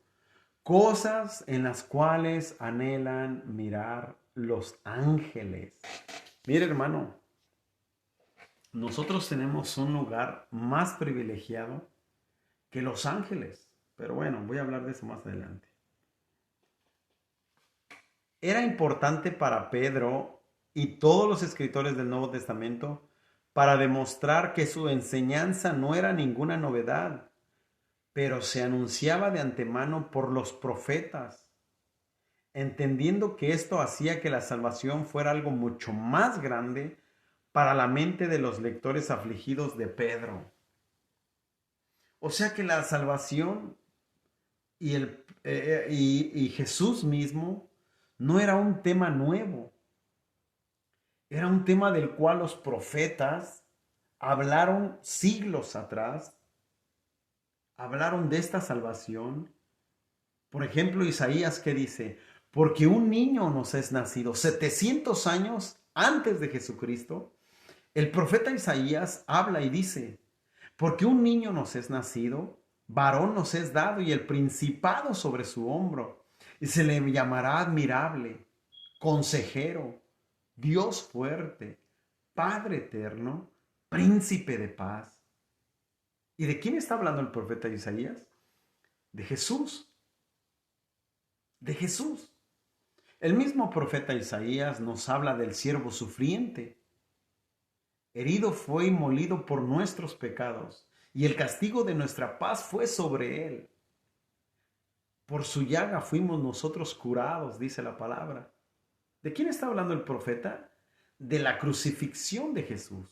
Cosas en las cuales anhelan mirar los ángeles. Mire, hermano, nosotros tenemos un lugar más privilegiado que los ángeles. Pero bueno, voy a hablar de eso más adelante. Era importante para Pedro y todos los escritores del Nuevo Testamento para demostrar que su enseñanza no era ninguna novedad, pero se anunciaba de antemano por los profetas, entendiendo que esto hacía que la salvación fuera algo mucho más grande para la mente de los lectores afligidos de Pedro. O sea que la salvación y Jesús mismo no era un tema nuevo, era un tema del cual los profetas hablaron siglos atrás, hablaron de esta salvación. Por ejemplo, Isaías, que dice: porque un niño nos es nacido 700 años antes de Jesucristo. El profeta Isaías habla y dice: porque un niño nos es nacido, varón nos es dado, y el principado sobre su hombro, y se le llamará admirable, consejero, Dios fuerte, Padre eterno, príncipe de paz. ¿Y de quién está hablando el profeta Isaías? De Jesús. De Jesús. El mismo profeta Isaías nos habla del siervo sufriente. Herido fue y molido por nuestros pecados, y el castigo de nuestra paz fue sobre él. Por su llaga fuimos nosotros curados, dice la palabra. ¿De quién está hablando el profeta? De la crucifixión de Jesús.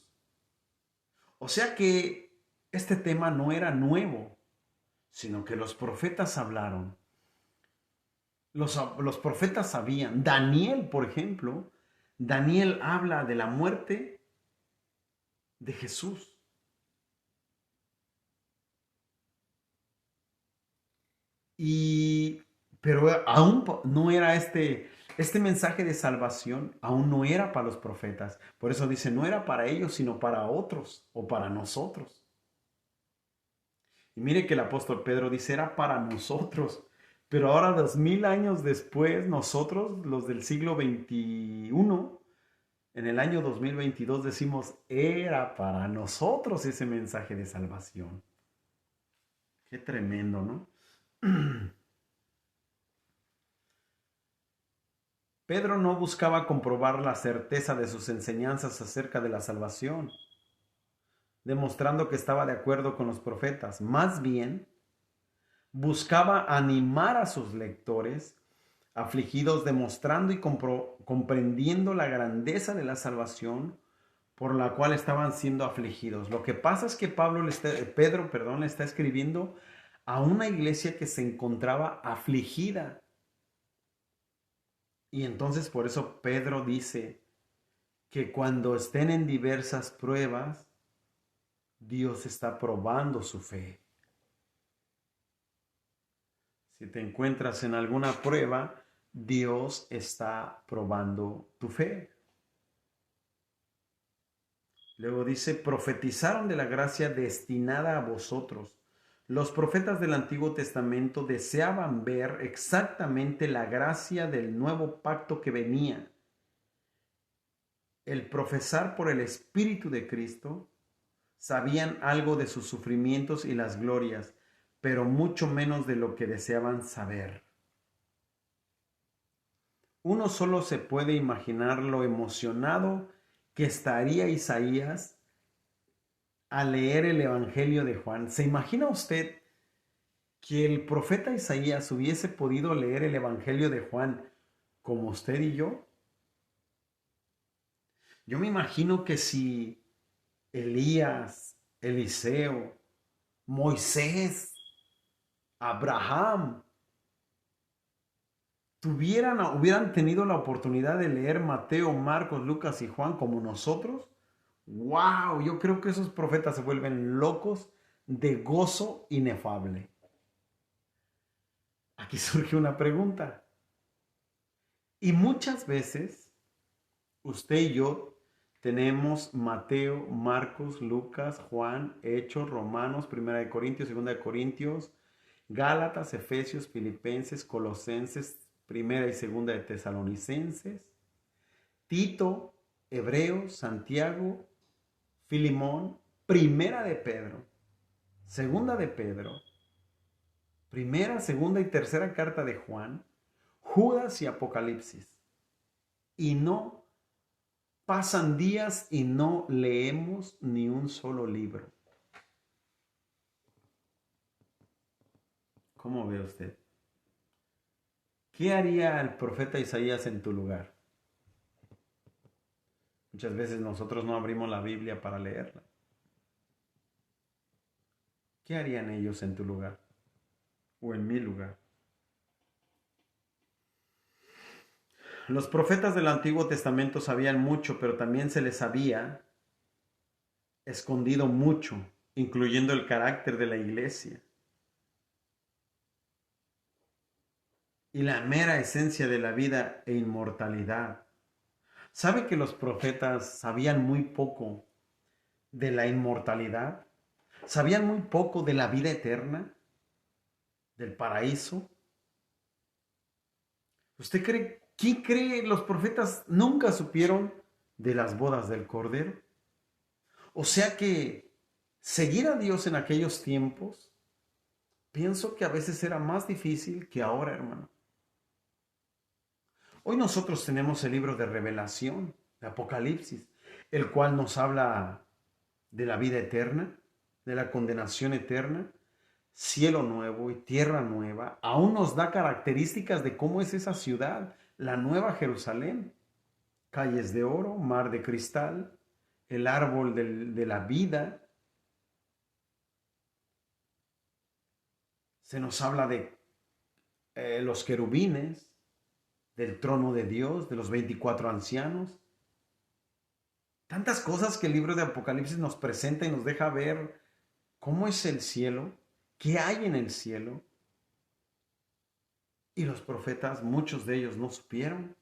O sea que este tema no era nuevo, sino que los profetas hablaron. Los profetas sabían. Daniel, por ejemplo, Daniel habla de la muerte de Jesús. Pero aún no era este mensaje de salvación, aún no era para los profetas. Por eso dice, no era para ellos, sino para otros o para nosotros. Y mire que el apóstol Pedro dice, era para nosotros. Pero ahora, 2000 años después, nosotros, los del siglo XXI, En el año 2022 decimos, era para nosotros ese mensaje de salvación. Qué tremendo, ¿no? Pedro no buscaba comprobar la certeza de sus enseñanzas acerca de la salvación, demostrando que estaba de acuerdo con los profetas. Más bien, buscaba animar a sus lectores afligidos, demostrando y comprendiendo la grandeza de la salvación por la cual estaban siendo afligidos. Lo que pasa es que Pedro le está escribiendo a una iglesia que se encontraba afligida. Y entonces por eso Pedro dice que cuando estén en diversas pruebas, Dios está probando su fe. Si te encuentras en alguna prueba, Dios está probando tu fe. Luego dice, profetizaron de la gracia destinada a vosotros. Los profetas del Antiguo Testamento deseaban ver exactamente la gracia del nuevo pacto que venía. El profesar por el Espíritu de Cristo, sabían algo de sus sufrimientos y las glorias, pero mucho menos de lo que deseaban saber. Uno solo se puede imaginar lo emocionado que estaría Isaías al leer el Evangelio de Juan. ¿Se imagina usted que el profeta Isaías hubiese podido leer el Evangelio de Juan como usted y yo? Yo me imagino que si Elías, Eliseo, Moisés, Abraham, hubieran tenido la oportunidad de leer Mateo, Marcos, Lucas y Juan como nosotros, wow, yo creo que esos profetas se vuelven locos de gozo inefable. Aquí surge una pregunta. Y muchas veces usted y yo tenemos Mateo, Marcos, Lucas, Juan, Hechos, Romanos, Primera de Corintios, Segunda de Corintios, Gálatas, Efesios, Filipenses, Colosenses, Primera y Segunda de Tesalonicenses, Tito, Hebreos, Santiago, Filimón, Primera de Pedro, Segunda de Pedro, Primera, Segunda y Tercera carta de Juan, Judas y Apocalipsis. Y no pasan días y no leemos ni un solo libro. ¿Cómo ve usted? ¿Qué haría el profeta Isaías en tu lugar? Muchas veces nosotros no abrimos la Biblia para leerla. ¿Qué harían ellos en tu lugar? O en mi lugar. Los profetas del Antiguo Testamento sabían mucho, pero también se les había escondido mucho, incluyendo el carácter de la iglesia y la mera esencia de la vida e inmortalidad. ¿Sabe que los profetas sabían muy poco de la inmortalidad? ¿Sabían muy poco de la vida eterna? ¿Del paraíso? ¿Usted cree, quién cree los profetas nunca supieron de las bodas del Cordero? O sea que seguir a Dios en aquellos tiempos, pienso que a veces era más difícil que ahora, hermano. Hoy nosotros tenemos el libro de Revelación, de Apocalipsis, el cual nos habla de la vida eterna, de la condenación eterna, cielo nuevo y tierra nueva. Aún nos da características de cómo es esa ciudad, la nueva Jerusalén. Calles de oro, mar de cristal, el árbol de la vida. Se nos habla de los querubines, del trono de Dios, de los 24 ancianos. Tantas cosas que el libro de Apocalipsis nos presenta y nos deja ver cómo es el cielo, qué hay en el cielo. Y los profetas, muchos de ellos no supieron.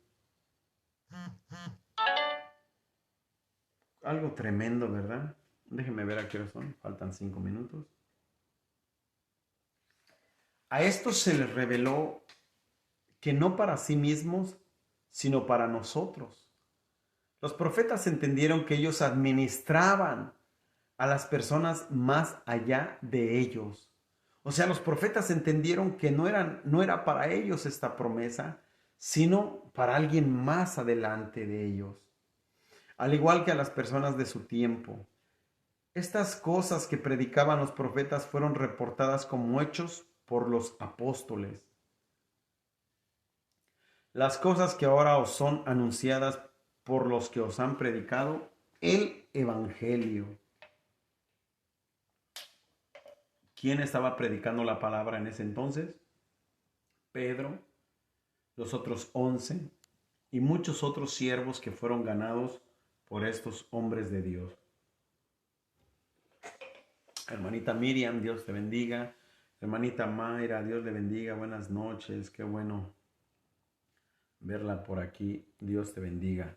Algo tremendo, ¿verdad? Déjenme ver a qué hora son. Faltan 5 minutos. A estos se les reveló que no para sí mismos, sino para nosotros, Los profetas entendieron que ellos administraban a las personas más allá de ellos. O sea, los profetas entendieron que no era para ellos esta promesa, sino para alguien más adelante de ellos. Al igual que a las personas de su tiempo. Estas cosas que predicaban los profetas fueron reportadas como hechos por los apóstoles. Las cosas que ahora os son anunciadas por los que os han predicado el Evangelio. ¿Quién estaba predicando la palabra en ese entonces? Pedro, los otros 11 y muchos otros siervos que fueron ganados por estos hombres de Dios. Hermanita Miriam, Dios te bendiga. Hermanita Mayra, Dios le bendiga. Buenas noches, qué bueno verla por aquí. Dios te bendiga.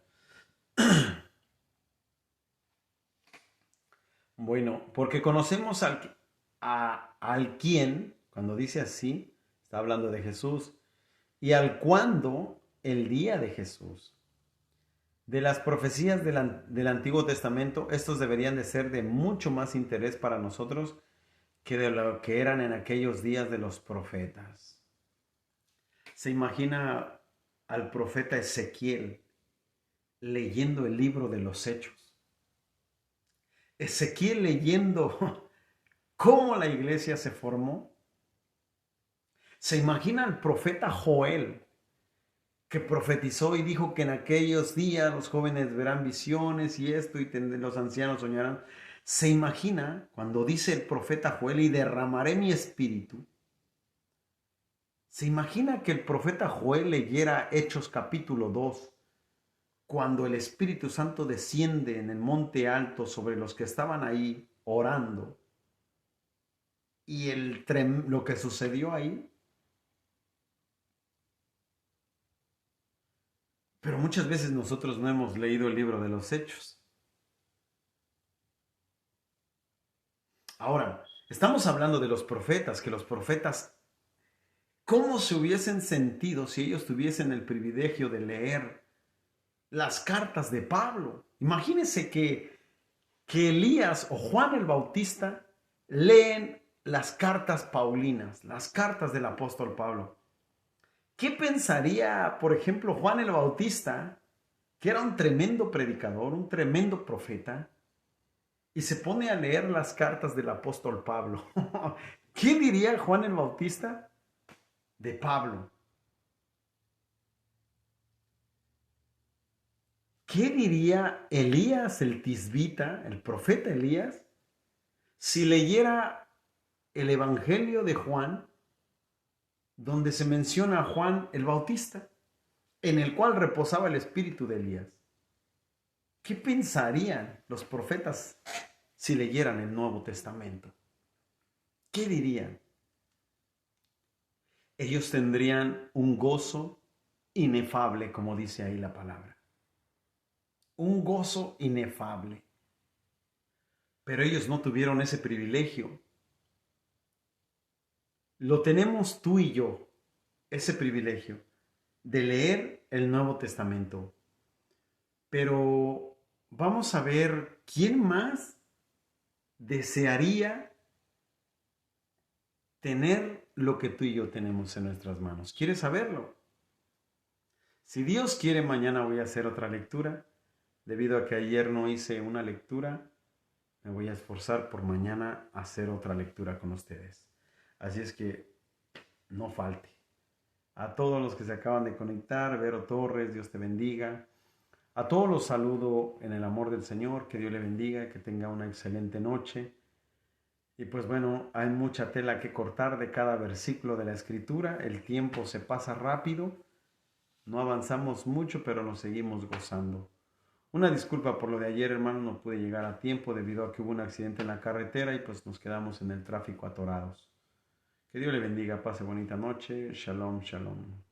Bueno, porque conocemos al quién, cuando dice así, está hablando de Jesús, y al cuándo, el día de Jesús. De las profecías del Antiguo Testamento, estos deberían de ser de mucho más interés para nosotros que de lo que eran en aquellos días de los profetas. Se imagina al profeta Ezequiel leyendo el libro de los Hechos. Ezequiel leyendo cómo la iglesia se formó. Se imagina al profeta Joel, que profetizó y dijo que en aquellos días los jóvenes verán visiones y esto, y los ancianos soñarán. Se imagina cuando dice el profeta Joel, y derramaré mi espíritu. Se imagina que el profeta Joel leyera Hechos capítulo 2, cuando el Espíritu Santo desciende en el monte alto sobre los que estaban ahí orando, y lo que sucedió ahí. Pero muchas veces nosotros no hemos leído el libro de los Hechos. Ahora, estamos hablando de los profetas, que los profetas, ¿cómo se hubiesen sentido si ellos tuviesen el privilegio de leer las cartas de Pablo? Imagínense que Elías o Juan el Bautista leen las cartas paulinas, las cartas del apóstol Pablo. ¿Qué pensaría, por ejemplo, Juan el Bautista, que era un tremendo predicador, un tremendo profeta, y se pone a leer las cartas del apóstol Pablo? ¿Qué diría Juan el Bautista de Pablo? ¿Qué diría Elías el Tisbita, el profeta Elías, si leyera el Evangelio de Juan, donde se menciona a Juan el Bautista, en el cual reposaba el espíritu de Elías? ¿Qué pensarían los profetas si leyeran el Nuevo Testamento? ¿Qué dirían? Ellos tendrían un gozo inefable, como dice ahí la palabra. Un gozo inefable. Pero ellos no tuvieron ese privilegio. Lo tenemos tú y yo, ese privilegio de leer el Nuevo Testamento. Pero vamos a ver quién más desearía tener lo que tú y yo tenemos en nuestras manos. ¿Quieres saberlo? Si Dios quiere, mañana voy a hacer otra lectura. Debido a que ayer no hice una lectura, me voy a esforzar por mañana hacer otra lectura con ustedes. Así es que no falte. A todos los que se acaban de conectar, Vero Torres, Dios te bendiga. A todos los saludo en el amor del Señor, que Dios le bendiga, que tenga una excelente noche. Y pues bueno, hay mucha tela que cortar de cada versículo de la Escritura. El tiempo se pasa rápido. No avanzamos mucho, pero nos seguimos gozando. Una disculpa por lo de ayer, hermano, no pude llegar a tiempo debido a que hubo un accidente en la carretera y pues nos quedamos en el tráfico atorados. Que Dios le bendiga, pase bonita noche. Shalom, shalom.